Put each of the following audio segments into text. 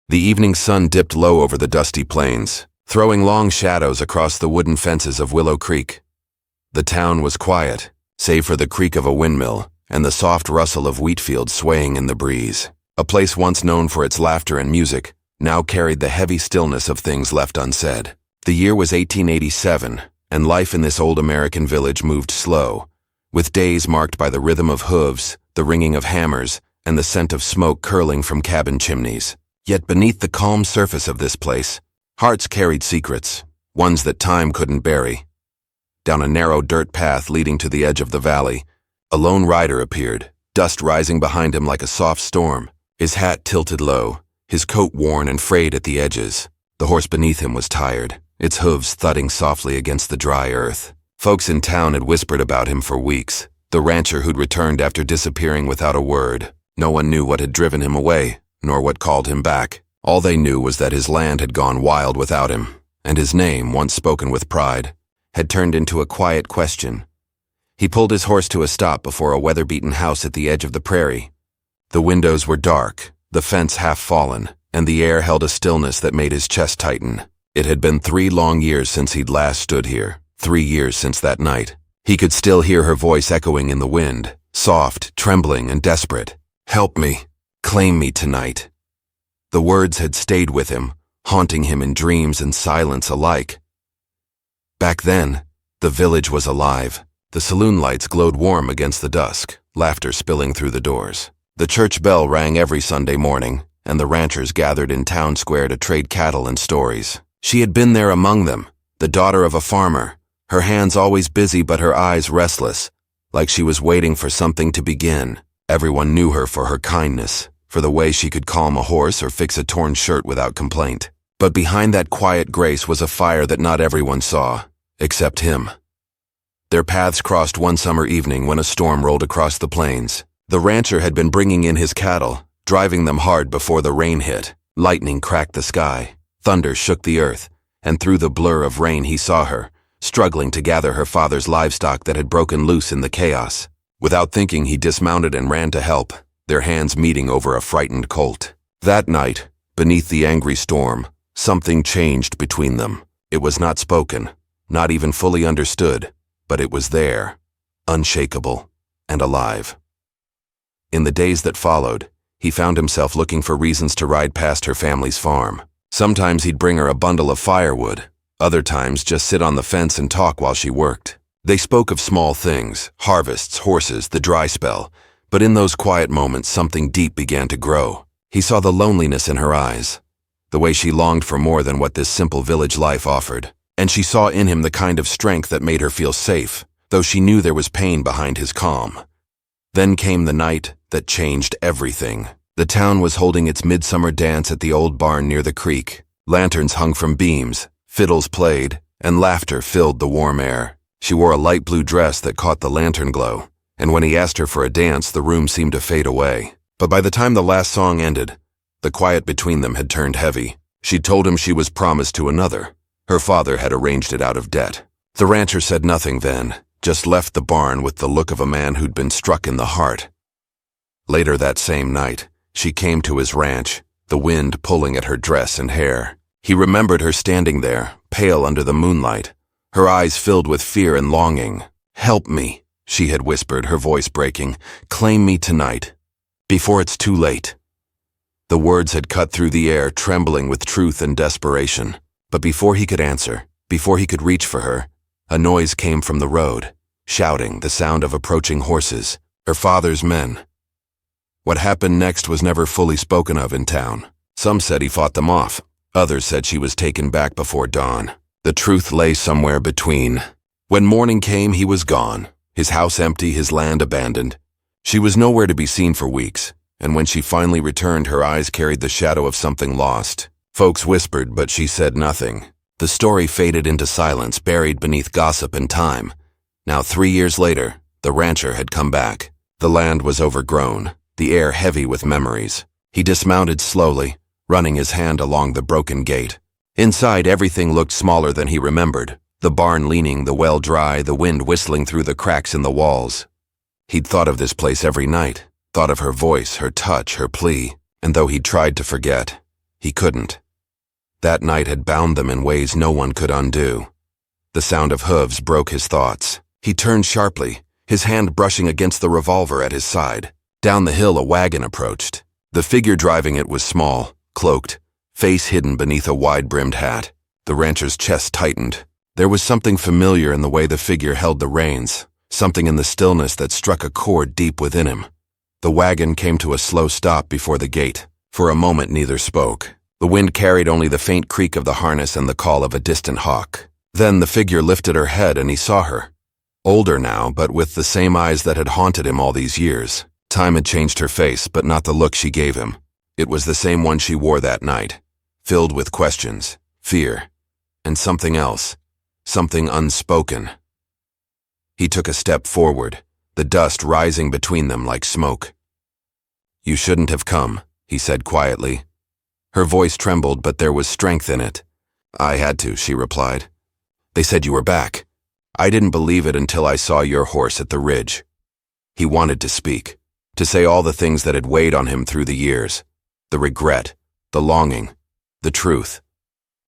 The evening sun dipped low over the dusty plains, throwing long shadows across the wooden fences of Willow Creek. The town was quiet, save for the creak of a windmill and the soft rustle of wheat fields swaying in the breeze. A place once known for its laughter and music now carried the heavy stillness of things left unsaid. The year was 1887, and life in this old American village moved slow, with days marked by the rhythm of hooves, the ringing of hammers, and the scent of smoke curling from cabin chimneys. Yet beneath the calm surface of this place, hearts carried secrets, ones that time couldn't bury. Down a narrow dirt path leading to the edge of the valley, a lone rider appeared, dust rising behind him like a soft storm, his hat tilted low, his coat worn and frayed at the edges. The horse beneath him was tired, its hooves thudding softly against the dry earth. Folks in town had whispered about him for weeks, the rancher who'd returned after disappearing without a word. No one knew what had driven him away, nor what called him back. All they knew was that his land had gone wild without him, and his name, once spoken with pride, had turned into a quiet question. He pulled his horse to a stop before a weather-beaten house at the edge of the prairie. The windows were dark, the fence half fallen, and the air held a stillness that made his chest tighten. It had been 3 long years since he'd last stood here, 3 years since that night. He could still hear her voice echoing in the wind, soft, trembling, and desperate. "Help me. Claim me tonight." The words had stayed with him, haunting him in dreams and silence alike. Back then, the village was alive. The saloon lights glowed warm against the dusk, laughter spilling through the doors. The church bell rang every Sunday morning, and the ranchers gathered in town square to trade cattle and stories. She had been there among them, the daughter of a farmer, her hands always busy but her eyes restless, like she was waiting for something to begin. Everyone knew her for her kindness, for the way she could calm a horse or fix a torn shirt without complaint. But behind that quiet grace was a fire that not everyone saw, except him. Their paths crossed one summer evening when a storm rolled across the plains. The rancher had been bringing in his cattle, driving them hard before the rain hit. Lightning cracked the sky, thunder shook the earth, and through the blur of rain he saw her, struggling to gather her father's livestock that had broken loose in the chaos. Without thinking, he dismounted and ran to help, their hands meeting over a frightened colt. That night, beneath the angry storm, something changed between them. It was not spoken, not even fully understood, but it was there, unshakable and alive. In the days that followed, he found himself looking for reasons to ride past her family's farm. Sometimes he'd bring her a bundle of firewood, other times just sit on the fence and talk while she worked. They spoke of small things, harvests, horses, the dry spell, but in those quiet moments something deep began to grow. He saw the loneliness in her eyes, the way she longed for more than what this simple village life offered. And she saw in him the kind of strength that made her feel safe, though she knew there was pain behind his calm. Then came the night that changed everything. The town was holding its midsummer dance at the old barn near the creek. Lanterns hung from beams, fiddles played, and laughter filled the warm air. She wore a light blue dress that caught the lantern glow, and when he asked her for a dance, the room seemed to fade away. But by the time the last song ended, the quiet between them had turned heavy. She'd told him she was promised to another. Her father had arranged it out of debt. The rancher said nothing then, just left the barn with the look of a man who'd been struck in the heart. Later that same night, she came to his ranch, the wind pulling at her dress and hair. He remembered her standing there, pale under the moonlight, her eyes filled with fear and longing. "Help me," she had whispered, her voice breaking. "Claim me tonight, before it's too late." The words had cut through the air, trembling with truth and desperation. But before he could answer, before he could reach for her, a noise came from the road, shouting, the sound of approaching horses, her father's men. What happened next was never fully spoken of in town. Some said he fought them off. Others said she was taken back before dawn. The truth lay somewhere between. When morning came, he was gone, his house empty, his land abandoned. She was nowhere to be seen for weeks, and when she finally returned, her eyes carried the shadow of something lost. Folks whispered, but she said nothing. The story faded into silence, buried beneath gossip and time. Now 3 years later, the rancher had come back. The land was overgrown, the air heavy with memories. He dismounted slowly, running his hand along the broken gate. Inside, everything looked smaller than he remembered. The barn leaning, the well dry, the wind whistling through the cracks in the walls. He'd thought of this place every night, thought of her voice, her touch, her plea, and though he'd tried to forget, He couldn't. That night had bound them in ways no one could undo. The sound of hooves broke his thoughts. He turned sharply, his hand brushing against the revolver at his side. Down the hill, a wagon approached. The figure driving it was small, cloaked, face hidden beneath a wide-brimmed hat. The rancher's chest tightened. There was something familiar in the way the figure held the reins, something in the stillness that struck a chord deep within him. The wagon came to a slow stop before the gate. For a moment, neither spoke. The wind carried only the faint creak of the harness and the call of a distant hawk. Then the figure lifted her head and he saw her. Older now, but with the same eyes that had haunted him all these years. Time had changed her face, but not the look she gave him. It was the same one she wore that night, filled with questions, fear, and something else, something unspoken. He took a step forward, the dust rising between them like smoke. "You shouldn't have come," he said quietly. Her voice trembled, but there was strength in it. "I had to," she replied. "They said you were back. I didn't believe it until I saw your horse at the ridge." He wanted to speak, to say all the things that had weighed on him through the years, the regret, the longing, the truth.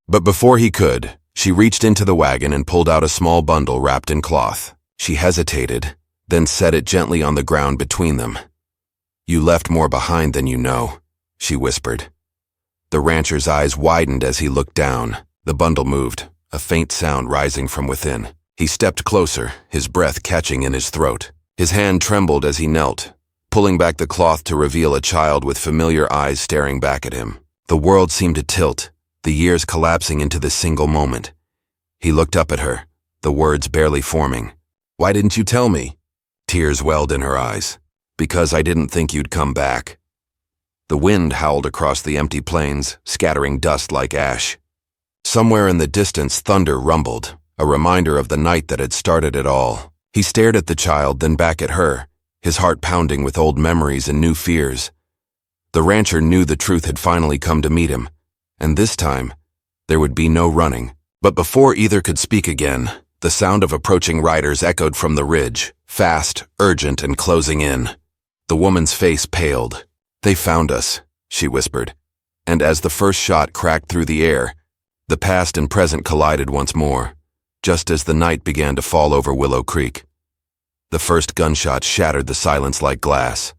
But before he could, she reached into the wagon and pulled out a small bundle wrapped in cloth. She hesitated, then set it gently on the ground between them. "You left more behind than you know," she whispered. The rancher's eyes widened as he looked down. The bundle moved, a faint sound rising from within. He stepped closer, his breath catching in his throat. His hand trembled as he knelt, pulling back the cloth to reveal a child with familiar eyes staring back at him. The world seemed to tilt, the years collapsing into this single moment. He looked up at her, the words barely forming. "Why didn't you tell me?" Tears welled in her eyes. "Because I didn't think you'd come back." The wind howled across the empty plains, scattering dust like ash. Somewhere in the distance, thunder rumbled, a reminder of the night that had started it all. He stared at the child, then back at her, his heart pounding with old memories and new fears. The rancher knew the truth had finally come to meet him, and this time, there would be no running. But before either could speak again, the sound of approaching riders echoed from the ridge, fast, urgent, and closing in. The woman's face paled. "They found us," she whispered, and as the first shot cracked through the air, the past and present collided once more, just as the night began to fall over Willow Creek. The first gunshot shattered the silence like glass.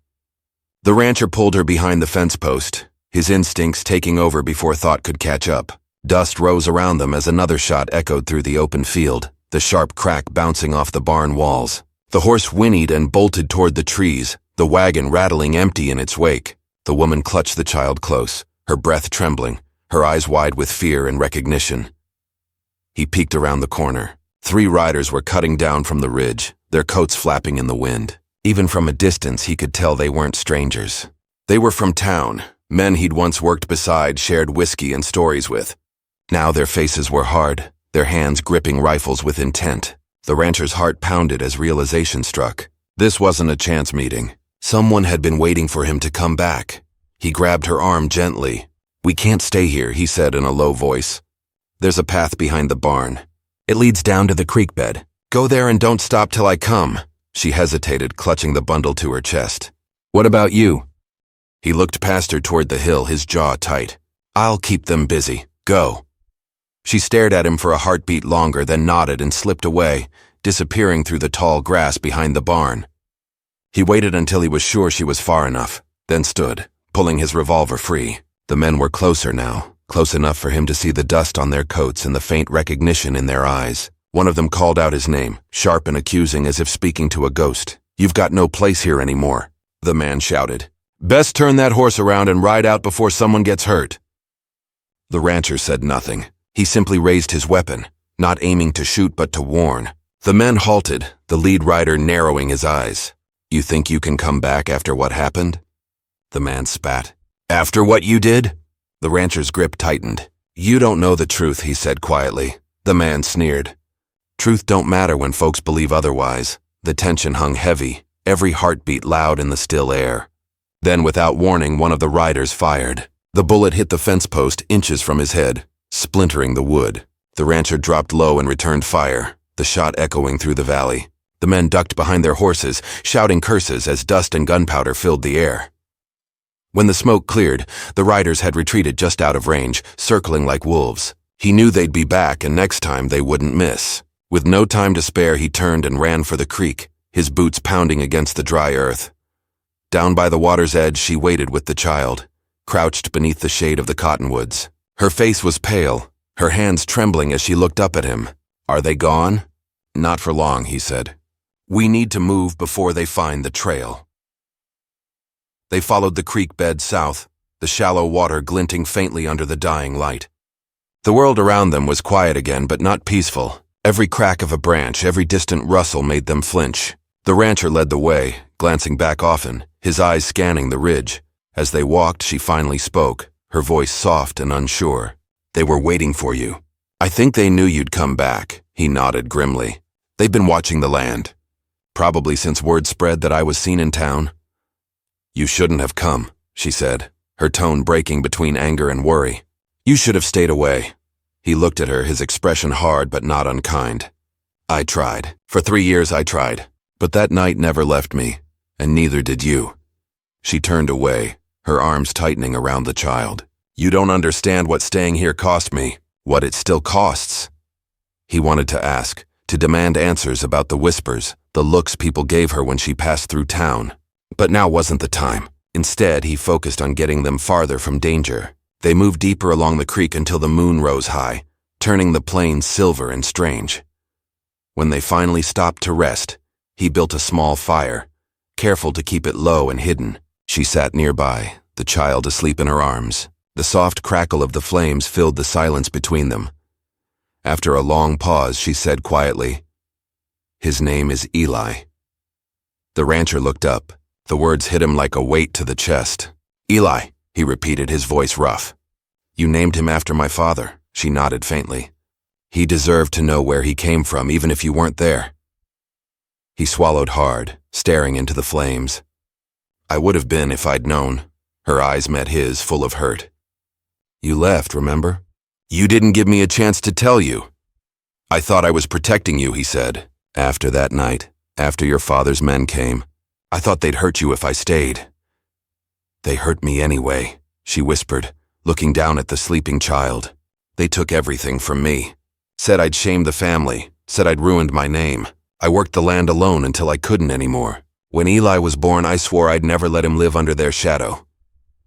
The rancher pulled her behind the fence post, his instincts taking over before thought could catch up. Dust rose around them as another shot echoed through the open field, the sharp crack bouncing off the barn walls. The horse whinnied and bolted toward the trees, the wagon rattling empty in its wake. The woman clutched the child close, her breath trembling, her eyes wide with fear and recognition. He peeked around the corner. 3 riders were cutting down from the ridge, their coats flapping in the wind. Even from a distance, he could tell they weren't strangers. They were from town, men he'd once worked beside, shared whiskey and stories with. Now their faces were hard, their hands gripping rifles with intent. The rancher's heart pounded as realization struck. This wasn't a chance meeting. Someone had been waiting for him to come back. He grabbed her arm gently. "We can't stay here," he said in a low voice. "There's a path behind the barn. It leads down to the creek bed. Go there and don't stop till I come." She hesitated, clutching the bundle to her chest. "What about you?" He looked past her toward the hill, his jaw tight. "I'll keep them busy. Go." She stared at him for a heartbeat longer, then nodded and slipped away, disappearing through the tall grass behind the barn. He waited until he was sure she was far enough, then stood, pulling his revolver free. The men were closer now, close enough for him to see the dust on their coats and the faint recognition in their eyes. One of them called out his name, sharp and accusing as if speaking to a ghost. "You've got no place here anymore," the man shouted. "Best turn that horse around and ride out before someone gets hurt." The rancher said nothing. He simply raised his weapon, not aiming to shoot but to warn. The men halted, the lead rider narrowing his eyes. "You think you can come back after what happened?" The man spat. "After what you did?" The rancher's grip tightened. "You don't know the truth," he said quietly. The man sneered. "Truth don't matter when folks believe otherwise." The tension hung heavy, every heartbeat loud in the still air. Then, without warning, one of the riders fired. The bullet hit the fence post inches from his head, splintering the wood. The rancher dropped low and returned fire, the shot echoing through the valley. The men ducked behind their horses, shouting curses as dust and gunpowder filled the air. When the smoke cleared, the riders had retreated just out of range, circling like wolves. He knew they'd be back, and next time they wouldn't miss. With no time to spare, he turned and ran for the creek, his boots pounding against the dry earth. Down by the water's edge, she waited with the child, crouched beneath the shade of the cottonwoods. Her face was pale, her hands trembling as she looked up at him. "Are they gone?" "Not for long," he said. "We need to move before they find the trail." They followed the creek bed south, the shallow water glinting faintly under the dying light. The world around them was quiet again, but not peaceful. Every crack of a branch, every distant rustle made them flinch. The rancher led the way, glancing back often, his eyes scanning the ridge. As they walked, she finally spoke, her voice soft and unsure. "They were waiting for you. I think they knew you'd come back," he nodded grimly. "They've been watching the land. Probably since word spread that I was seen in town." "You shouldn't have come," she said, her tone breaking between anger and worry. "You should have stayed away." He looked at her, his expression hard but not unkind. "I tried. For 3 years I tried. But that night never left me, and neither did you." She turned away, her arms tightening around the child. "You don't understand what staying here cost me, what it still costs." He wanted to ask, to demand answers about the whispers, the looks people gave her when she passed through town. But now wasn't the time. Instead, he focused on getting them farther from danger. They moved deeper along the creek until the moon rose high, turning the plains silver and strange. When they finally stopped to rest, he built a small fire, careful to keep it low and hidden. She sat nearby, the child asleep in her arms. The soft crackle of the flames filled the silence between them. After a long pause, she said quietly, "His name is Eli." The rancher looked up. The words hit him like a weight to the chest. "Eli," he repeated, his voice rough. "You named him after my father," she nodded faintly. "He deserved to know where he came from, even if you weren't there." He swallowed hard, staring into the flames. "I would have been if I'd known." Her eyes met his, full of hurt. "You left, remember? You didn't give me a chance to tell you." "I thought I was protecting you," he said. "After that night, after your father's men came, I thought they'd hurt you if I stayed." "They hurt me anyway," she whispered, looking down at the sleeping child. "They took everything from me. Said I'd shamed the family, said I'd ruined my name. I worked the land alone until I couldn't anymore. When Eli was born, I swore I'd never let him live under their shadow."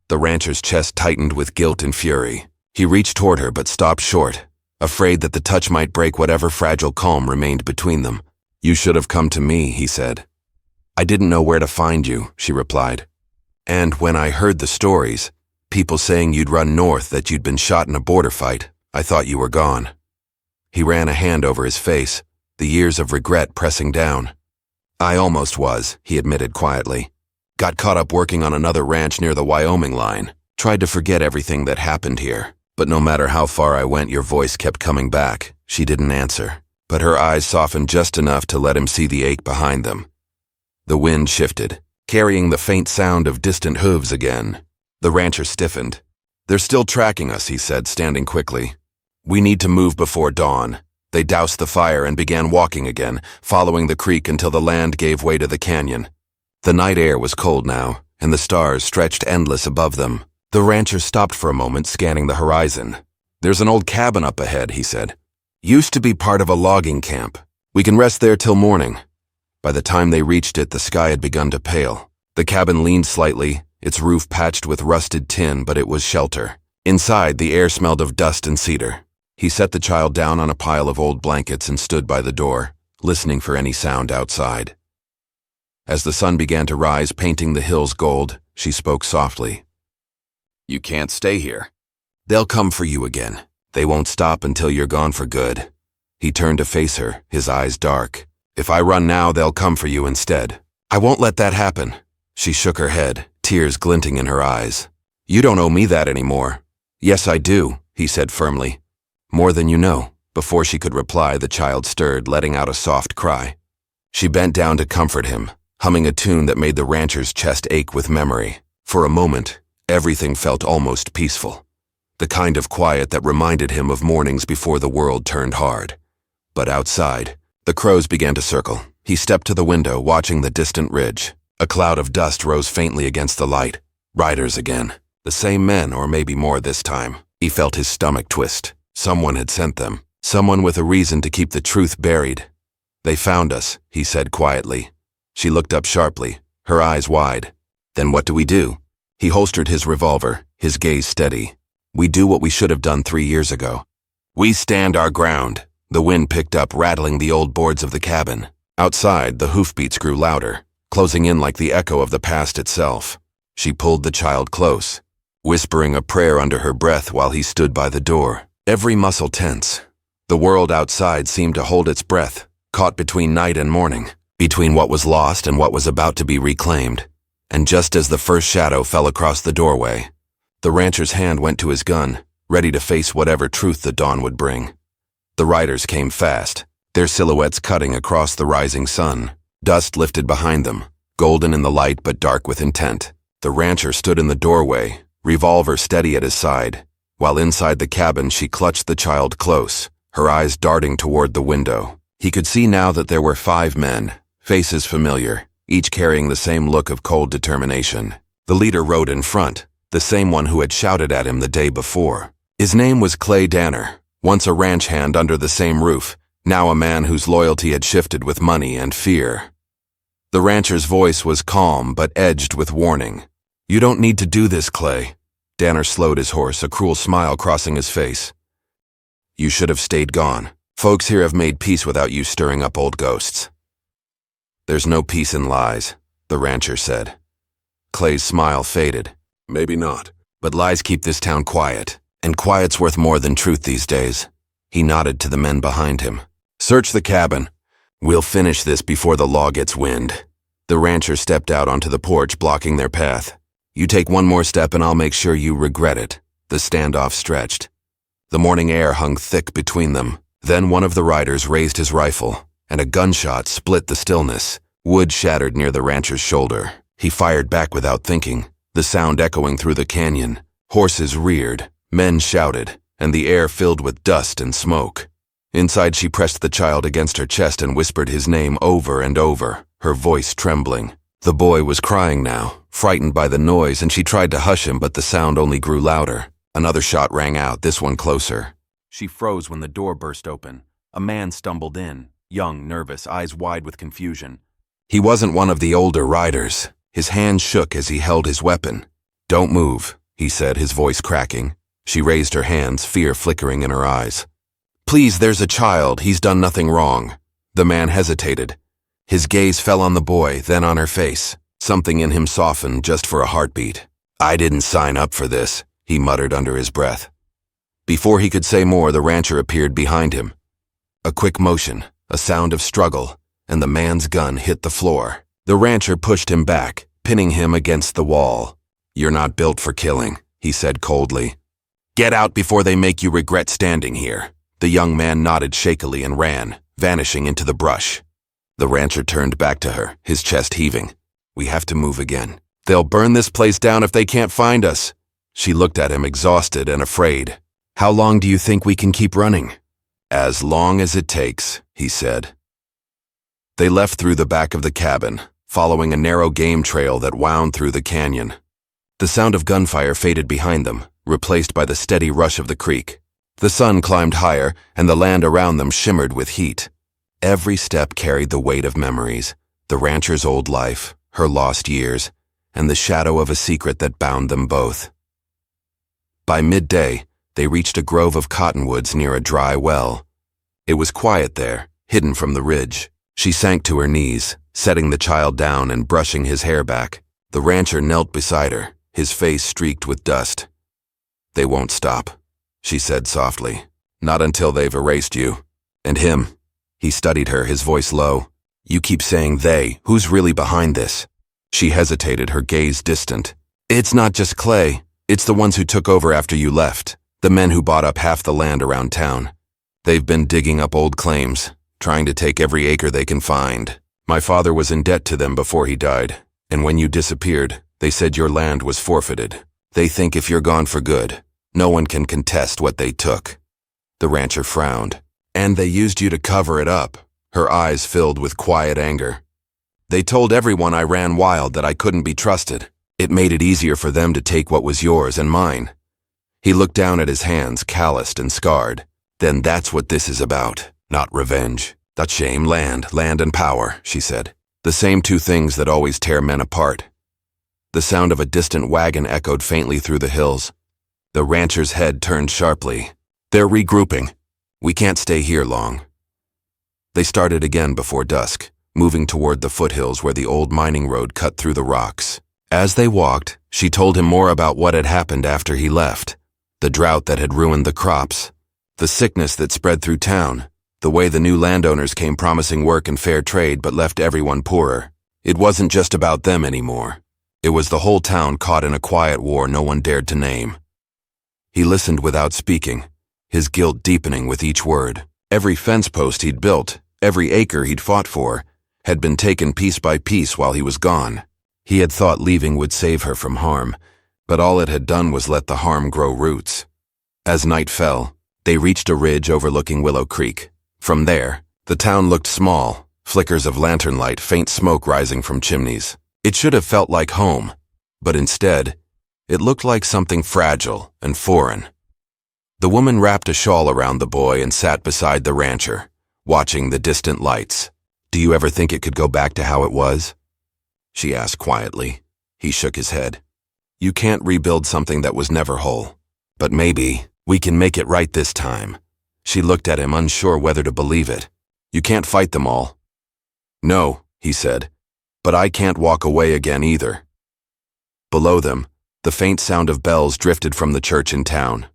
The rancher's chest tightened with guilt and fury. He reached toward her but stopped short, afraid that the touch might break whatever fragile calm remained between them. "You should have come to me," he said. "I didn't know where to find you," she replied. "And when I heard the stories, people saying you'd run north, that you'd been shot in a border fight, I thought you were gone." He ran a hand over his face, the years of regret pressing down. "I almost was," he admitted quietly. "Got caught up working on another ranch near the Wyoming line. Tried to forget everything that happened here. But no matter how far I went, your voice kept coming back." She didn't answer, but her eyes softened just enough to let him see the ache behind them. The wind shifted, carrying the faint sound of distant hooves again. The rancher stiffened. "They're still tracking us," he said, standing quickly. "We need to move before dawn." They doused the fire and began walking again, following the creek until the land gave way to the canyon. The night air was cold now, and the stars stretched endless above them. The rancher stopped for a moment, scanning the horizon. "There's an old cabin up ahead," he said. "Used to be part of a logging camp. We can rest there till morning." By the time they reached it, the sky had begun to pale. The cabin leaned slightly, its roof patched with rusted tin, but it was shelter. Inside, the air smelled of dust and cedar. He set the child down on a pile of old blankets and stood by the door, listening for any sound outside. As the sun began to rise, painting the hills gold, she spoke softly. "You can't stay here. They'll come for you again. They won't stop until you're gone for good." He turned to face her, his eyes dark. "If I run now, they'll come for you instead. I won't let that happen." She shook her head, tears glinting in her eyes. "You don't owe me that anymore." "Yes, I do," he said firmly. "More than you know." Before she could reply, the child stirred, letting out a soft cry. She bent down to comfort him, humming a tune that made the rancher's chest ache with memory. For a moment, everything felt almost peaceful, the kind of quiet that reminded him of mornings before the world turned hard. But outside, the crows began to circle. He stepped to the window, watching the distant ridge. A cloud of dust rose faintly against the light. Riders again. The same men, or maybe more this time. He felt his stomach twist. Someone had sent them. Someone with a reason to keep the truth buried. They found us, he said quietly. She looked up sharply, her eyes wide. Then what do we do? He holstered his revolver, his gaze steady. We do what we should have done 3 years ago. We stand our ground. The wind picked up, rattling the old boards of the cabin. Outside, the hoofbeats grew louder, closing in like the echo of the past itself. She pulled the child close, whispering a prayer under her breath while he stood by the door, every muscle tense. The world outside seemed to hold its breath, caught between night and morning, between what was lost and what was about to be reclaimed. And just as the first shadow fell across the doorway, the rancher's hand went to his gun, ready to face whatever truth the dawn would bring. The riders came fast, their silhouettes cutting across the rising sun. Dust lifted behind them, golden in the light but dark with intent. The rancher stood in the doorway, revolver steady at his side, while inside the cabin she clutched the child close, her eyes darting toward the window. He could see now that there were 5 men, faces familiar, each carrying the same look of cold determination. The leader rode in front, the same one who had shouted at him the day before. His name was Clay Danner, once a ranch hand under the same roof, now a man whose loyalty had shifted with money and fear. The rancher's voice was calm but edged with warning. You don't need to do this, Clay. Danner slowed his horse, a cruel smile crossing his face. You should have stayed gone. Folks here have made peace without you stirring up old ghosts. There's no peace in lies, the rancher said. Clay's smile faded. Maybe not, but lies keep this town quiet, and quiet's worth more than truth these days. He nodded to the men behind him. Search the cabin. We'll finish this before the law gets wind. The rancher stepped out onto the porch, blocking their path. You take one more step and I'll make sure you regret it. The standoff stretched. The morning air hung thick between them. Then one of the riders raised his rifle, and a gunshot split the stillness. Wood shattered near the rancher's shoulder. He fired back without thinking, the sound echoing through the canyon. Horses reared, men shouted, and the air filled with dust and smoke. Inside, she pressed the child against her chest and whispered his name over and over, her voice trembling. The boy was crying now, frightened by the noise, and she tried to hush him, but the sound only grew louder. Another shot rang out, this one closer. She froze when the door burst open. A man stumbled in, young, nervous, eyes wide with confusion. He wasn't one of the older riders. His hand shook as he held his weapon. Don't move, he said, his voice cracking. She raised her hands, fear flickering in her eyes. Please, there's a child. He's done nothing wrong. The man hesitated. His gaze fell on the boy, then on her face. Something in him softened just for a heartbeat. I didn't sign up for this, he muttered under his breath. Before he could say more, the rancher appeared behind him. A quick motion, a sound of struggle, and the man's gun hit the floor. The rancher pushed him back, pinning him against the wall. You're not built for killing, he said coldly. Get out before they make you regret standing here. The young man nodded shakily and ran, vanishing into the brush. The rancher turned back to her, his chest heaving. We have to move again. They'll burn this place down if they can't find us. She looked at him, exhausted and afraid. How long do you think we can keep running? As long as it takes, he said. They left through the back of the cabin, following a narrow game trail that wound through the canyon. The sound of gunfire faded behind them, replaced by the steady rush of the creek. The sun climbed higher, and the land around them shimmered with heat. Every step carried the weight of memories, the rancher's old life, her lost years, and the shadow of a secret that bound them both. By midday, they reached a grove of cottonwoods near a dry well. It was quiet there, hidden from the ridge. She sank to her knees, setting the child down and brushing his hair back. The rancher knelt beside her, his face streaked with dust. They won't stop, she said softly. Not until they've erased you. And him. He studied her, his voice low. You keep saying they. Who's really behind this? She hesitated, her gaze distant. It's not just Clay. It's the ones who took over after you left. The men who bought up half the land around town. They've been digging up old claims, trying to take every acre they can find. My father was in debt to them before he died, and when you disappeared, they said your land was forfeited. They think if you're gone for good, no one can contest what they took. The rancher frowned. And they used you to cover it up. Her eyes filled with quiet anger. They told everyone I ran wild, that I couldn't be trusted. It made it easier for them to take what was yours and mine. He looked down at his hands, calloused and scarred. Then that's what this is about, not revenge. That's shame, land and power, she said. The same two things that always tear men apart. The sound of a distant wagon echoed faintly through the hills. The rancher's head turned sharply. They're regrouping. We can't stay here long. They started again before dusk, moving toward the foothills where the old mining road cut through the rocks. As they walked, she told him more about what had happened after he left. The drought that had ruined the crops. The sickness that spread through town. The way the new landowners came promising work and fair trade but left everyone poorer. It wasn't just about them anymore. It was the whole town caught in a quiet war no one dared to name. He listened without speaking, his guilt deepening with each word. Every fence post he'd built, every acre he'd fought for, had been taken piece by piece while he was gone. He had thought leaving would save her from harm, but all it had done was let the harm grow roots. As night fell, they reached a ridge overlooking Willow Creek. From there, the town looked small, flickers of lantern light, faint smoke rising from chimneys. It should have felt like home, but instead, it looked like something fragile and foreign. The woman wrapped a shawl around the boy and sat beside the rancher, watching the distant lights. "Do you ever think it could go back to how it was?" she asked quietly. He shook his head. "You can't rebuild something that was never whole. But maybe we can make it right this time." She looked at him, unsure whether to believe it. "You can't fight them all." "No," he said, "but I can't walk away again either." Below them, the faint sound of bells drifted from the church in town.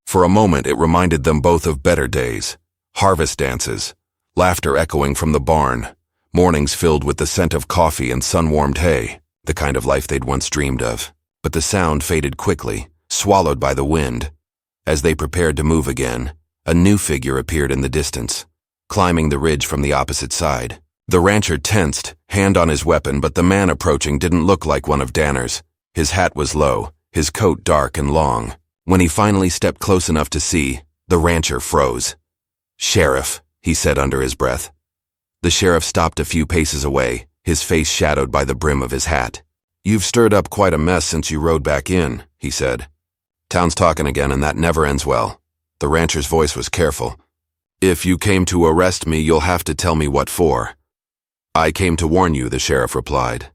For a moment it reminded them both of better days, harvest dances, laughter echoing from the barn, mornings filled with the scent of coffee and sun-warmed hay, the kind of life they'd once dreamed of. But the sound faded quickly, swallowed by the wind. As they prepared to move again, a new figure appeared in the distance, climbing the ridge from the opposite side. The rancher tensed, hand on his weapon, but the man approaching didn't look like one of Danner's. His hat was low, his coat dark and long. When he finally stepped close enough to see, the rancher froze. "Sheriff," he said under his breath. The sheriff stopped a few paces away, his face shadowed by the brim of his hat. "You've stirred up quite a mess since you rode back in," he said. "Town's talking again, and that never ends well." The rancher's voice was careful. "If you came to arrest me, you'll have to tell me what for." "I came to warn you," the sheriff replied.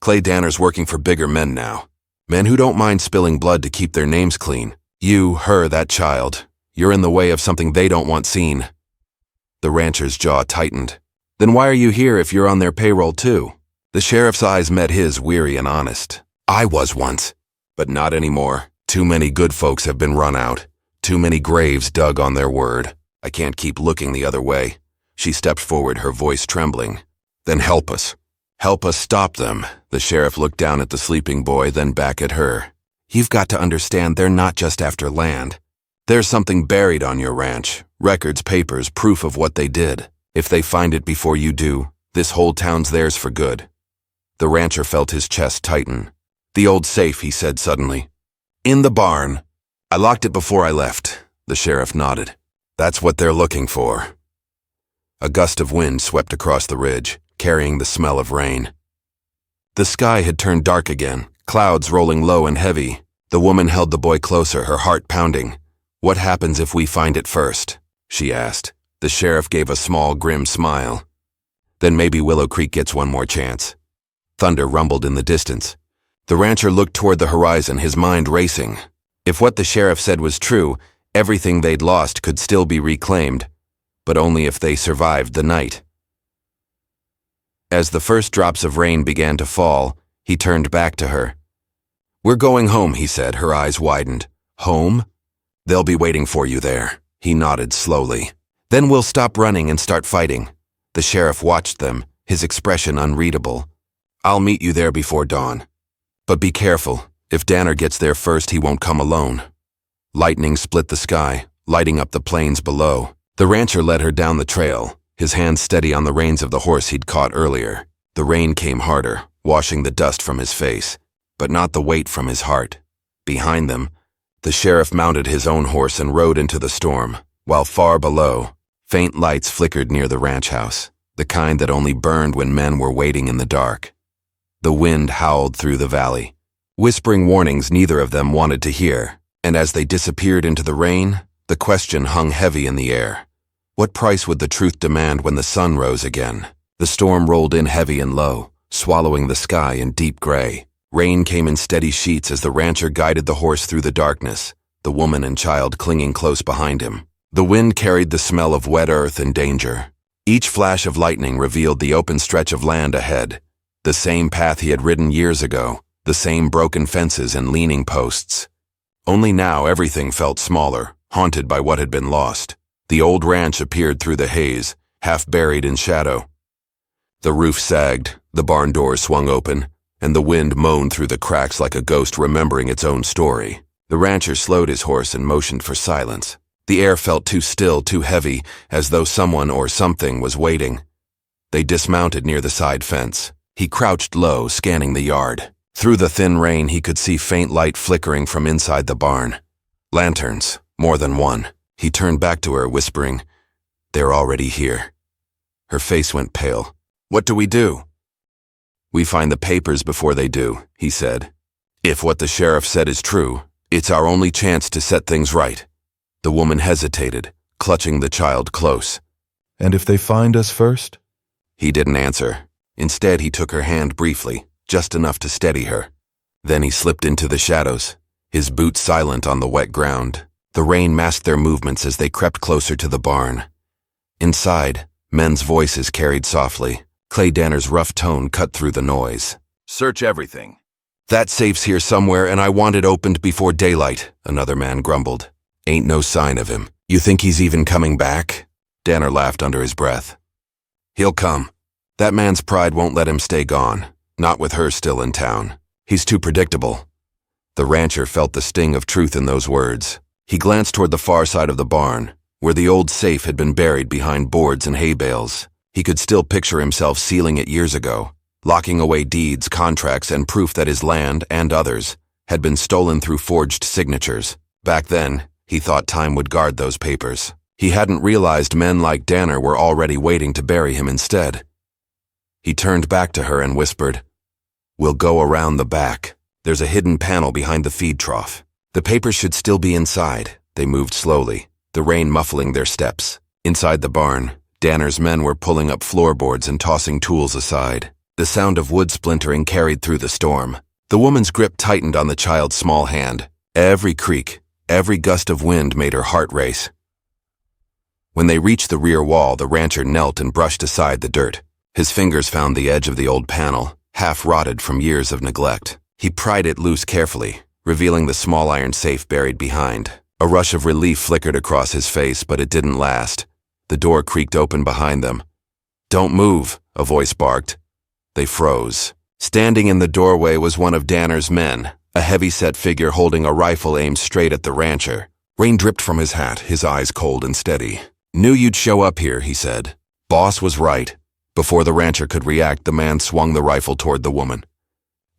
"Clay Danner's working for bigger men now. Men who don't mind spilling blood to keep their names clean. You, her, that child. You're in the way of something they don't want seen." The rancher's jaw tightened. "Then why are you here if you're on their payroll too?" The sheriff's eyes met his, weary and honest. "I was once, but not anymore. Too many good folks have been run out. Too many graves dug on their word. I can't keep looking the other way." She stepped forward, her voice trembling. "Then help us. Help us stop them." The sheriff looked down at the sleeping boy, then back at her. "You've got to understand they're not just after land. There's something buried on your ranch. Records, papers, proof of what they did. If they find it before you do, this whole town's theirs for good." The rancher felt his chest tighten. "The old safe," he said suddenly. "In the barn. I locked it before I left." The sheriff nodded. "That's what they're looking for." A gust of wind swept across the ridge, carrying the smell of rain. The sky had turned dark again, clouds rolling low and heavy. The woman held the boy closer, her heart pounding. "What happens if we find it first?" she asked. The sheriff gave a small, grim smile. "Then maybe Willow Creek gets one more chance." Thunder rumbled in the distance. The rancher looked toward the horizon, his mind racing. If what the sheriff said was true, everything they'd lost could still be reclaimed, but only if they survived the night. As the first drops of rain began to fall, he turned back to her. "We're going home," he said, her eyes widened. "Home? They'll be waiting for you there." He nodded slowly. "Then we'll stop running and start fighting." The sheriff watched them, his expression unreadable. "I'll meet you there before dawn. But be careful. If Danner gets there first, he won't come alone." Lightning split the sky, lighting up the plains below. The rancher led her down the trail, his hand steady on the reins of the horse he'd caught earlier. The rain came harder, washing the dust from his face, but not the weight from his heart. Behind them, the sheriff mounted his own horse and rode into the storm, while far below, faint lights flickered near the ranch house, the kind that only burned when men were waiting in the dark. The wind howled through the valley, whispering warnings neither of them wanted to hear, and as they disappeared into the rain, the question hung heavy in the air. What price would the truth demand when the sun rose again? The storm rolled in heavy and low, swallowing the sky in deep gray. Rain came in steady sheets as the rancher guided the horse through the darkness, the woman and child clinging close behind him. The wind carried the smell of wet earth and danger. Each flash of lightning revealed the open stretch of land ahead, the same path he had ridden years ago, the same broken fences and leaning posts. Only now everything felt smaller, haunted by what had been lost. The old ranch appeared through the haze, half buried in shadow. The roof sagged, the barn doors swung open, and the wind moaned through the cracks like a ghost remembering its own story. The rancher slowed his horse and motioned for silence. The air felt too still, too heavy, as though someone or something was waiting. They dismounted near the side fence. He crouched low, scanning the yard. Through the thin rain, he could see faint light flickering from inside the barn. Lanterns, more than one. He turned back to her, whispering, "They're already here." Her face went pale. "What do we do?" "We find the papers before they do," he said. "If what the sheriff said is true, it's our only chance to set things right." The woman hesitated, clutching the child close. "And if they find us first?" He didn't answer. Instead, he took her hand briefly, just enough to steady her. Then he slipped into the shadows, his boots silent on the wet ground. The rain masked their movements as they crept closer to the barn. Inside, men's voices carried softly. Clay Danner's rough tone cut through the noise. "Search everything." "That safe's here somewhere, and I want it opened before daylight," another man grumbled. "Ain't no sign of him. You think he's even coming back?" Danner laughed under his breath. "He'll come. That man's pride won't let him stay gone, not with her still in town. He's too predictable." The rancher felt the sting of truth in those words. He glanced toward the far side of the barn, where the old safe had been buried behind boards and hay bales. He could still picture himself sealing it years ago, locking away deeds, contracts, and proof that his land, and others, had been stolen through forged signatures. Back then, he thought time would guard those papers. He hadn't realized men like Danner were already waiting to bury him instead. He turned back to her and whispered, "We'll go around the back. There's a hidden panel behind the feed trough. The papers should still be inside." They moved slowly, the rain muffling their steps. Inside the barn, Danner's men were pulling up floorboards and tossing tools aside. The sound of wood splintering carried through the storm. The woman's grip tightened on the child's small hand. Every creak, every gust of wind made her heart race. When they reached the rear wall, the rancher knelt and brushed aside the dirt. His fingers found the edge of the old panel, half rotted from years of neglect. He pried it loose carefully, revealing the small iron safe buried behind. A rush of relief flickered across his face, but it didn't last. The door creaked open behind them. "Don't move," a voice barked. They froze. Standing in the doorway was one of Danner's men, a heavy-set figure holding a rifle aimed straight at the rancher. Rain dripped from his hat, his eyes cold and steady. "Knew you'd show up here," he said. "Boss was right." Before the rancher could react, the man swung the rifle toward the woman.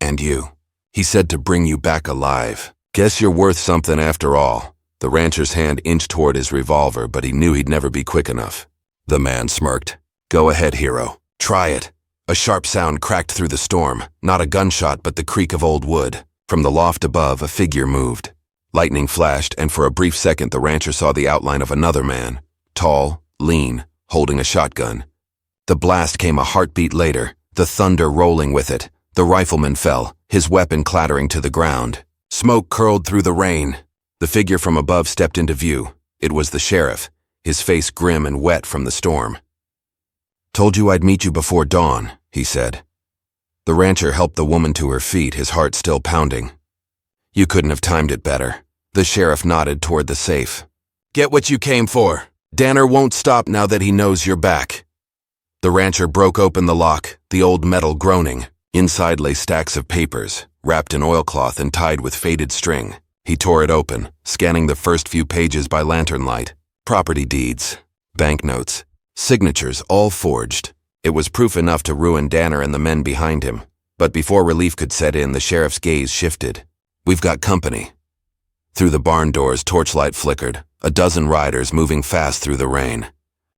"And you," he said, "to bring you back alive. Guess you're worth something after all." The rancher's hand inched toward his revolver, but he knew he'd never be quick enough. The man smirked. "Go ahead, hero. Try it." A sharp sound cracked through the storm, not a gunshot but the creak of old wood. From the loft above, a figure moved. Lightning flashed, and for a brief second the rancher saw the outline of another man, tall, lean, holding a shotgun. The blast came a heartbeat later, the thunder rolling with it. The rifleman fell, his weapon clattering to the ground. Smoke curled through the rain. The figure from above stepped into view. It was the sheriff, his face grim and wet from the storm. "Told you I'd meet you before dawn," he said. The rancher helped the woman to her feet, his heart still pounding. "You couldn't have timed it better." The sheriff nodded toward the safe. "Get what you came for. Danner won't stop now that he knows you're back." The rancher broke open the lock, the old metal groaning. Inside lay stacks of papers, wrapped in oilcloth and tied with faded string. He tore it open, scanning the first few pages by lantern light. Property deeds, banknotes, signatures, all forged. It was proof enough to ruin Danner and the men behind him. But before relief could set in, the sheriff's gaze shifted. "We've got company." Through the barn doors, torchlight flickered, a dozen riders moving fast through the rain.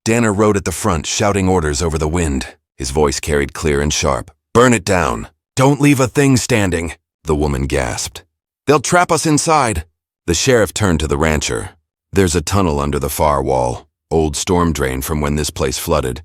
Danner rode at the front, shouting orders over the wind. His voice carried clear and sharp. "Burn it down. Don't leave a thing standing, the woman gasped. They'll trap us inside. The sheriff turned to the rancher. There's a tunnel under the far wall, old storm drain from when this place flooded.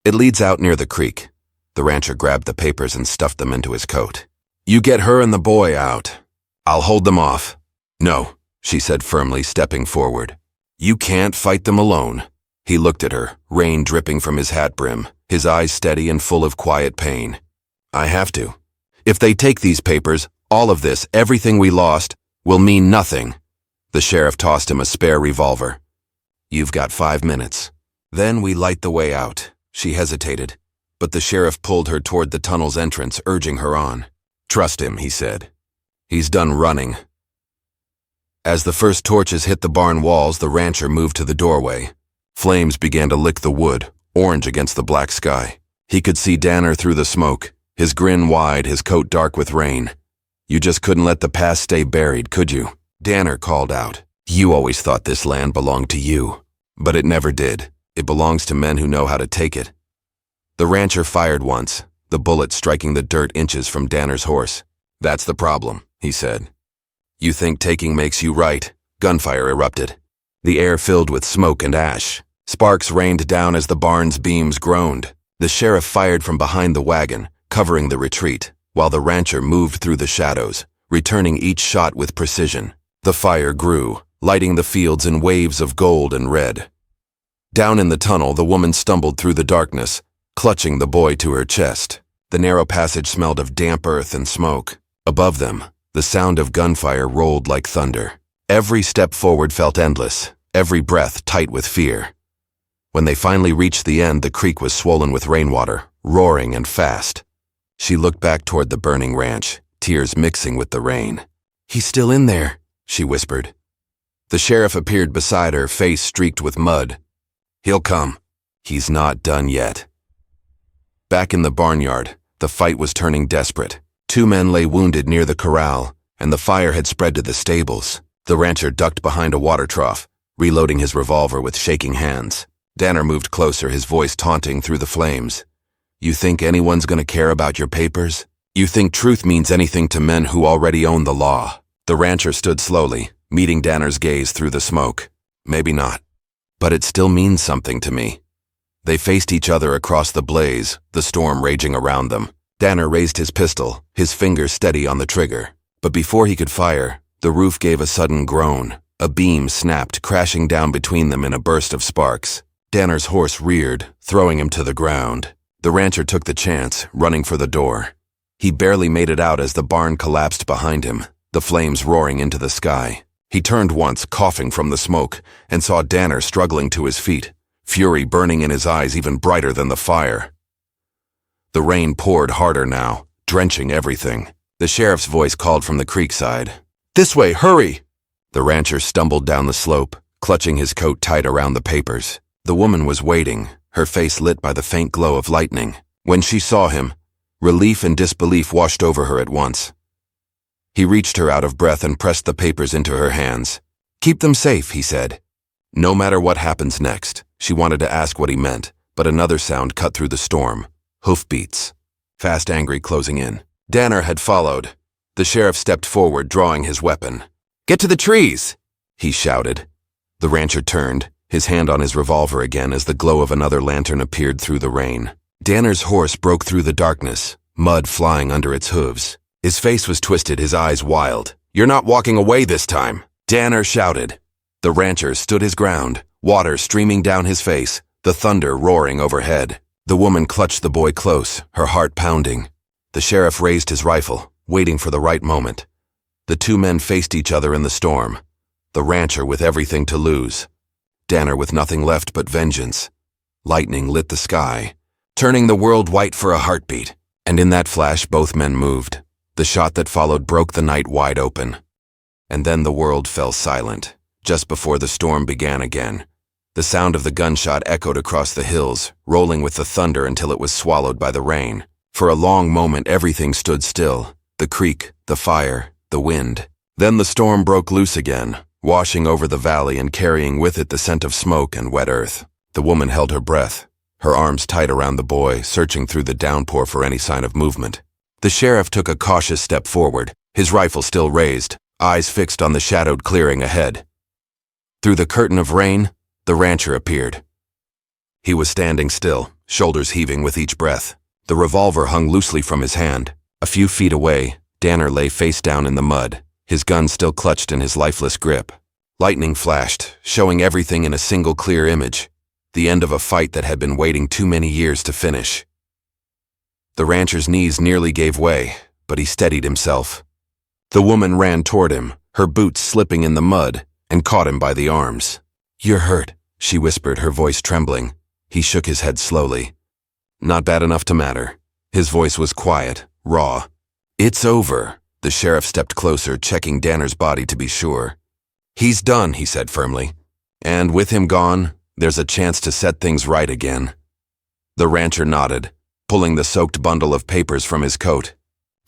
It leads out near the creek. The rancher grabbed the papers and stuffed them into his coat. You get her and the boy out. I'll hold them off. No, she said firmly, stepping forward. You can't fight them alone. He looked at her, rain dripping from his hat brim, his eyes steady and full of quiet pain. I have to. If they take these papers, all of this, everything we lost, will mean nothing. The sheriff tossed him a spare revolver. You've got 5 minutes. Then we light the way out. She hesitated, but the sheriff pulled her toward the tunnel's entrance, urging her on. Trust him, he said. He's done running. As the first torches hit the barn walls, the rancher moved to the doorway. Flames began to lick the wood, orange against the black sky. He could see Danner through the smoke, his grin wide, his coat dark with rain. You just couldn't let the past stay buried, could you? Danner called out. You always thought this land belonged to you. But it never did. It belongs to men who know how to take it. The rancher fired once, the bullet striking the dirt inches from Danner's horse. That's the problem, he said. You think taking makes you right. Gunfire erupted. The air filled with smoke and ash. Sparks rained down as the barn's beams groaned. The sheriff fired from behind the wagon, covering the retreat, while the rancher moved through the shadows, returning each shot with precision. The fire grew, lighting the fields in waves of gold and red. Down in the tunnel, the woman stumbled through the darkness, clutching the boy to her chest. The narrow passage smelled of damp earth and smoke. Above them, the sound of gunfire rolled like thunder. Every step forward felt endless, every breath tight with fear. When they finally reached the end, the creek was swollen with rainwater, roaring and fast. She looked back toward the burning ranch, tears mixing with the rain. He's still in there, she whispered. The sheriff appeared beside her, face streaked with mud. He'll come. He's not done yet. Back in the barnyard, the fight was turning desperate. 2 men lay wounded near the corral, and the fire had spread to the stables. The rancher ducked behind a water trough, reloading his revolver with shaking hands. Danner moved closer, his voice taunting through the flames. You think anyone's gonna care about your papers? You think truth means anything to men who already own the law? The rancher stood slowly, meeting Danner's gaze through the smoke. Maybe not. But it still means something to me. They faced each other across the blaze, the storm raging around them. Danner raised his pistol, his finger steady on the trigger. But before he could fire, the roof gave a sudden groan. A beam snapped, crashing down between them in a burst of sparks. Danner's horse reared, throwing him to the ground. The rancher took the chance, running for the door. He barely made it out as the barn collapsed behind him, the flames roaring into the sky. He turned once, coughing from the smoke, and saw Danner struggling to his feet, fury burning in his eyes even brighter than the fire. The rain poured harder now, drenching everything. The sheriff's voice called from the creekside. This way, hurry! The rancher stumbled down the slope, clutching his coat tight around the papers. The woman was waiting, her face lit by the faint glow of lightning. When she saw him, relief and disbelief washed over her at once. He reached her out of breath and pressed the papers into her hands. Keep them safe, he said. No matter what happens next. She wanted to ask what he meant, but another sound cut through the storm. Hoofbeats. Fast, angry, closing in. Danner had followed. The sheriff stepped forward, drawing his weapon. Get to the trees, he shouted. The rancher turned, his hand on his revolver again as the glow of another lantern appeared through the rain. Danner's horse broke through the darkness, mud flying under its hooves. His face was twisted, his eyes wild. You're not walking away this time, Danner shouted. The rancher stood his ground, water streaming down his face, the thunder roaring overhead. The woman clutched the boy close, her heart pounding. The sheriff raised his rifle, waiting for the right moment. The 2 men faced each other in the storm, the rancher with everything to lose, Danner with nothing left but vengeance. Lightning lit the sky, turning the world white for a heartbeat, and in that flash both men moved. The shot that followed broke the night wide open. And then the world fell silent, just before the storm began again. The sound of the gunshot echoed across the hills, rolling with the thunder until it was swallowed by the rain. For a long moment everything stood still, the creek, the fire, the wind. Then the storm broke loose again, washing over the valley and carrying with it the scent of smoke and wet earth. The woman held her breath, her arms tight around the boy, searching through the downpour for any sign of movement. The sheriff took a cautious step forward, his rifle still raised, eyes fixed on the shadowed clearing ahead. Through the curtain of rain, the rancher appeared. He was standing still, shoulders heaving with each breath. The revolver hung loosely from his hand. A few feet away, Danner lay face down in the mud, his gun still clutched in his lifeless grip. Lightning flashed, showing everything in a single clear image, the end of a fight that had been waiting too many years to finish. The rancher's knees nearly gave way, but he steadied himself. The woman ran toward him, her boots slipping in the mud, and caught him by the arms. "You're hurt," she whispered, her voice trembling. He shook his head slowly. "Not bad enough to matter." His voice was quiet, raw. "It's over." The sheriff stepped closer, checking Danner's body to be sure. "He's done," he said firmly. "And with him gone, there's a chance to set things right again." The rancher nodded, pulling the soaked bundle of papers from his coat.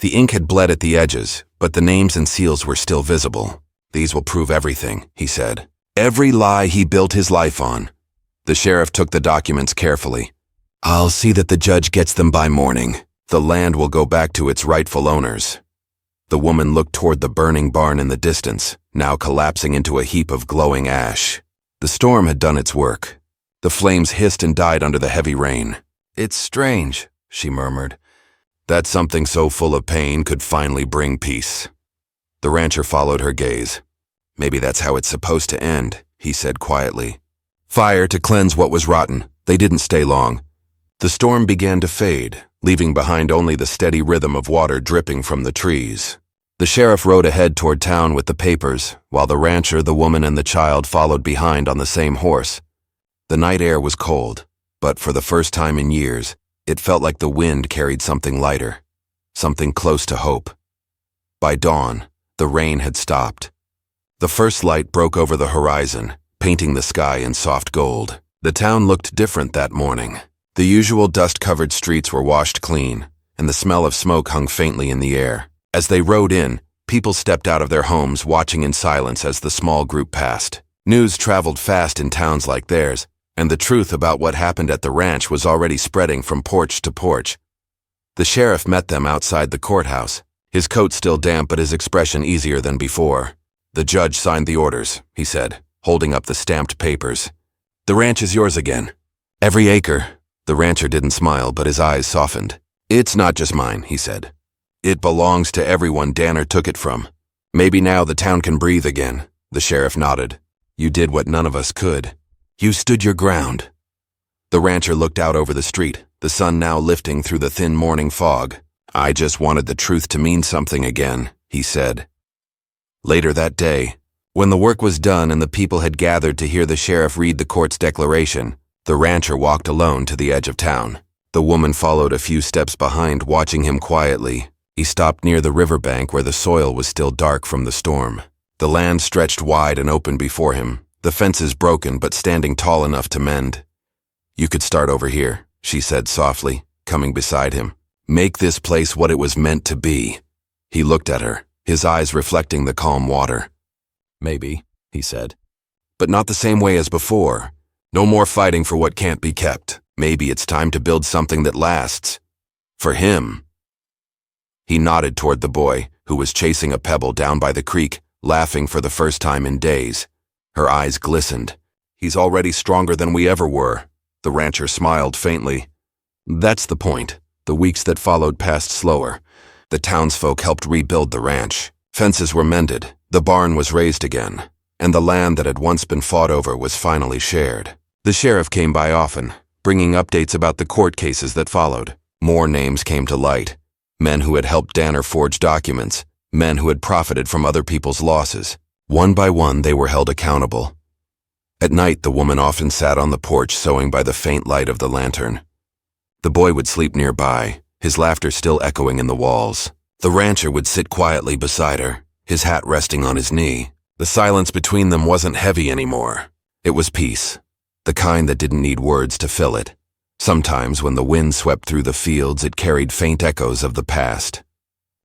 The ink had bled at the edges, but the names and seals were still visible. "These will prove everything," he said. "Every lie he built his life on." The sheriff took the documents carefully. "I'll see that the judge gets them by morning. The land will go back to its rightful owners." The woman looked toward the burning barn in the distance, now collapsing into a heap of glowing ash. The storm had done its work. The flames hissed and died under the heavy rain. "It's strange," she murmured, "that something so full of pain could finally bring peace." The rancher followed her gaze. "Maybe that's how it's supposed to end," he said quietly. Fire to cleanse what was rotten. They didn't stay long. The storm began to fade, leaving behind only the steady rhythm of water dripping from the trees. The sheriff rode ahead toward town with the papers, while the rancher, the woman, and the child followed behind on the same horse. The night air was cold, but for the first time in years, it felt like the wind carried something lighter, something close to hope. By dawn, the rain had stopped. The first light broke over the horizon, painting the sky in soft gold. The town looked different that morning. The usual dust-covered streets were washed clean, and the smell of smoke hung faintly in the air. As they rode in, people stepped out of their homes, watching in silence as the small group passed. News traveled fast in towns like theirs, and the truth about what happened at the ranch was already spreading from porch to porch. The sheriff met them outside the courthouse, his coat still damp but his expression easier than before. "The judge signed the orders," he said, holding up the stamped papers. "The ranch is yours again. Every acre." The rancher didn't smile, but his eyes softened. "It's not just mine," he said. "It belongs to everyone Danner took it from. Maybe now the town can breathe again." The sheriff nodded. "You did what none of us could. You stood your ground." The rancher looked out over the street, the sun now lifting through the thin morning fog. "I just wanted the truth to mean something again," he said. Later that day, when the work was done and the people had gathered to hear the sheriff read the court's declaration, the rancher walked alone to the edge of town. The woman followed a few steps behind, watching him quietly. He stopped near the riverbank where the soil was still dark from the storm. The land stretched wide and open before him, the fences broken but standing tall enough to mend. "You could start over here," she said softly, coming beside him. "Make this place what it was meant to be." He looked at her, his eyes reflecting the calm water. "Maybe," he said. "But not the same way as before. No more fighting for what can't be kept. Maybe it's time to build something that lasts. For him." He nodded toward the boy, who was chasing a pebble down by the creek, laughing for the first time in days. Her eyes glistened. "He's already stronger than we ever were." The rancher smiled faintly. "That's the point." The weeks that followed passed slower. The townsfolk helped rebuild the ranch. Fences were mended, the barn was raised again, and the land that had once been fought over was finally shared. The sheriff came by often, bringing updates about the court cases that followed. More names came to light. Men who had helped Danner forge documents, men who had profited from other people's losses. One by one, they were held accountable. At night, the woman often sat on the porch sewing by the faint light of the lantern. The boy would sleep nearby, his laughter still echoing in the walls. The rancher would sit quietly beside her, his hat resting on his knee. The silence between them wasn't heavy anymore. It was peace, the kind that didn't need words to fill it. Sometimes when the wind swept through the fields, it carried faint echoes of the past.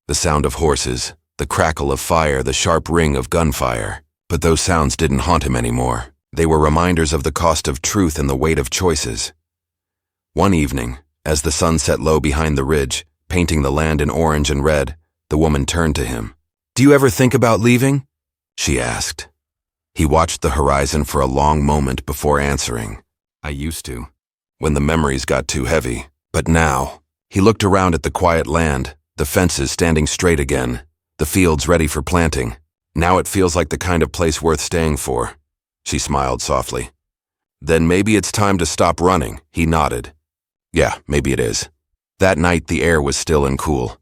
The sound of horses, the crackle of fire, the sharp ring of gunfire. But those sounds didn't haunt him anymore. They were reminders of the cost of truth and the weight of choices. One evening, as the sun set low behind the ridge, painting the land in orange and red. The woman turned to him. "Do you ever think about leaving?" she asked. He watched the horizon for a long moment before answering. "I used to, when the memories got too heavy. But now," he looked around at the quiet land, the fences standing straight again, the fields ready for planting. "Now it feels like the kind of place worth staying for." She smiled softly. "Then maybe it's time to stop running," he nodded. "Yeah, maybe it is." That night the air was still and cool.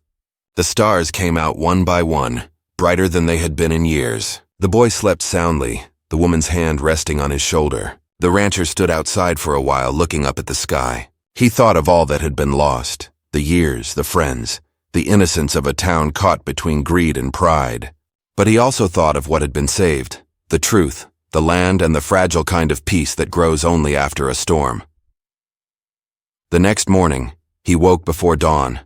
The stars came out one by one, brighter than they had been in years. The boy slept soundly, the woman's hand resting on his shoulder. The rancher stood outside for a while, looking up at the sky. He thought of all that had been lost, the years, the friends, the innocence of a town caught between greed and pride. But he also thought of what had been saved, the truth, the land, and the fragile kind of peace that grows only after a storm. The next morning, he woke before dawn.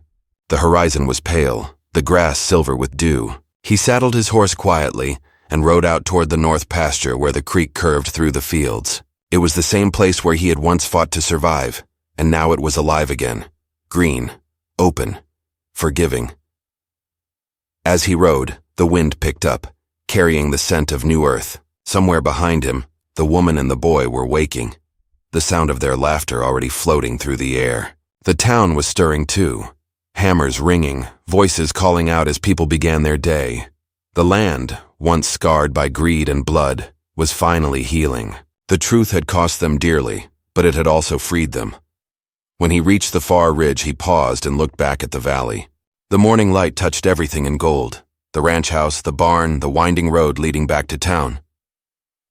The horizon was pale, the grass silver with dew. He saddled his horse quietly and rode out toward the north pasture where the creek curved through the fields. It was the same place where he had once fought to survive, and now it was alive again, green, open, forgiving. As he rode, the wind picked up, carrying the scent of new earth. Somewhere behind him, the woman and the boy were waking, the sound of their laughter already floating through the air. The town was stirring too, hammers ringing, voices calling out as people began their day. The land, once scarred by greed and blood, was finally healing. The truth had cost them dearly, but it had also freed them. When he reached the far ridge, he paused and looked back at the valley. The morning light touched everything in gold, the ranch house, the barn, the winding road leading back to town.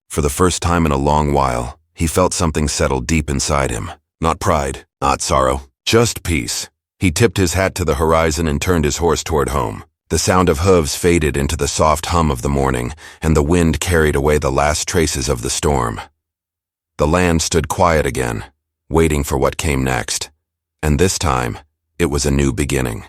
For the first time in a long while, he felt something settle deep inside him. Not pride, not sorrow, just peace. He tipped his hat to the horizon and turned his horse toward home. The sound of hooves faded into the soft hum of the morning, and the wind carried away the last traces of the storm. The land stood quiet again, waiting for what came next. And this time, it was a new beginning.